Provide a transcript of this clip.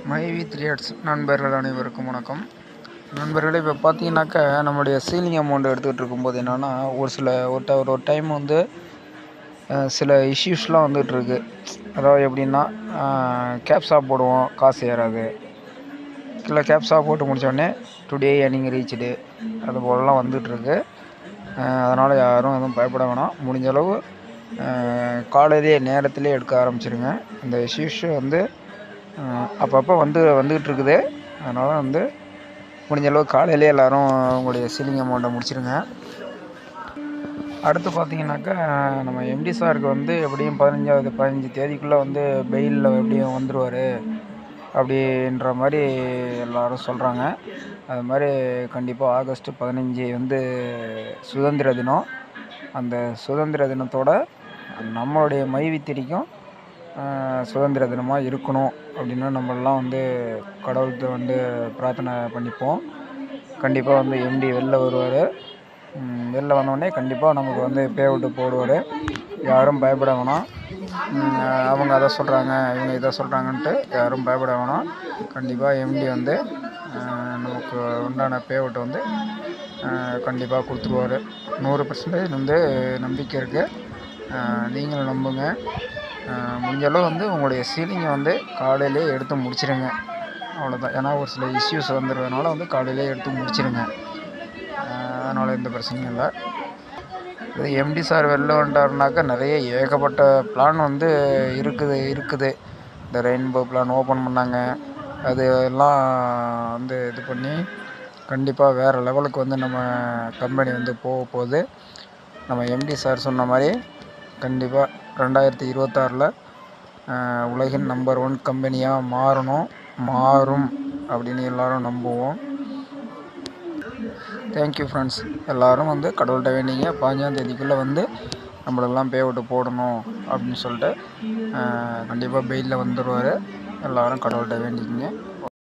மைவி த்ரீட்ஸ் நண்பர்கள் அனைவருக்கும் வணக்கம். நண்பர்களே, இப்போ பார்த்தீங்கன்னாக்கா நம்மளுடைய சீலிங் அமௌண்ட் எடுத்துக்கிட்டு இருக்கும்போது என்னென்னா ஒரு டைம் வந்து சில இஷ்யூஸ்லாம் வந்துகிட்ருக்கு. அதாவது எப்படின்னா, கேப்ஸா போடுவோம், காசு ஏறாது. இல்லை, கேப்ஸா போட்டு முடித்தோடனே டுடே ஏர்னிங் ரீச்டு அது போலலாம் வந்துகிட்ருக்கு. அதனால் யாரும் எதுவும் பயப்பட வேணாம். முடிஞ்ச அளவு காலையிலேயே நேரத்திலே எடுக்க ஆரம்பிச்சிருங்க. இந்த இஷ்யூஸ் வந்து அப்பப்போ வந்துக்கிட்டு இருக்குது. அதனால் வந்து முடிஞ்ச அளவு காலையிலே எல்லோரும் உங்களுடைய சீலிங் அமௌண்ட்டை முடிச்சிருங்க. அடுத்து பார்த்தீங்கன்னாக்கா, நம்ம எம்டி சாருக்கு வந்து எப்படியும் 15 தேதிக்குள்ளே வந்து பெயிலில் எப்படியும் வந்துடுவார் அப்படின்ற மாதிரி எல்லோரும் சொல்கிறாங்க. அது மாதிரி கண்டிப்பாக ஆகஸ்ட் 15 வந்து சுதந்திர தினம். அந்த சுதந்திர தினத்தோட நம்மளுடைய மைவித்திரிக்கும் சுதந்திர தினமாக இருக்கணும் அப்படின்னு நம்மளாம் வந்து கடவுள்கிட்ட வந்து பிரார்த்தனை பண்ணிப்போம். கண்டிப்பாக வந்து எம்டி வெளில வருவார். வெளில வந்தோடனே கண்டிப்பாக நமக்கு வந்து பே அவுட்டு போடுவார். யாரும் பயப்பட வேணாம். அவங்க அதை சொல்கிறாங்க, இவங்க இதை சொல்கிறாங்கன்ட்டு யாரும் பயப்பட வேணாம். கண்டிப்பாக எம்டி வந்து நமக்கு உண்டான பே அவுட்டை வந்து கண்டிப்பாக கொடுத்துருவார். 100% வந்து நம்பிக்கை இருக்குது. நீங்களும் நம்புங்க. முடிஞ்சளவு வந்து உங்களுடைய சீலிங்கை வந்து காலையிலே எடுத்து முடிச்சிடுங்க. அவ்வளோதான். ஏன்னா ஒரு சில இஷ்யூஸ் வந்துடுறதுனால வந்து காலையிலே எடுத்து முடிச்சிடுங்க. அதனால் எந்த பிரச்சனையும் இல்லை. இது எம்டி சார் வெளில வந்துட்டாருனாக்கா நிறைய ஏகப்பட்ட பிளான் வந்து இருக்குது. இந்த ரெயின்போ பிளான் ஓப்பன் பண்ணாங்க. அது எல்லாம் வந்து இது பண்ணி கண்டிப்பாக வேறு லெவலுக்கு வந்து நம்ம கம்பெனி வந்து போகுது. நம்ம எம்டி சார் சொன்ன மாதிரி கண்டிப்பாக 2026 உலகின் நம்பர் 1 கம்பெனியாக மாறும் அப்படின்னு எல்லோரும் நம்புவோம். Thank you friends. எல்லோரும் வந்து கடவுள்கிட்ட வேண்டிங்க 15ஆம் தேதிக்குள்ளே வந்து நம்மளெல்லாம் பே அவுட்டு போடணும் அப்படின்னு சொல்லிட்டு கண்டிப்பாக பெயிலில் வந்துடுவார். எல்லோரும் கடவுள்கிட்ட வேண்டிக்கிங்க.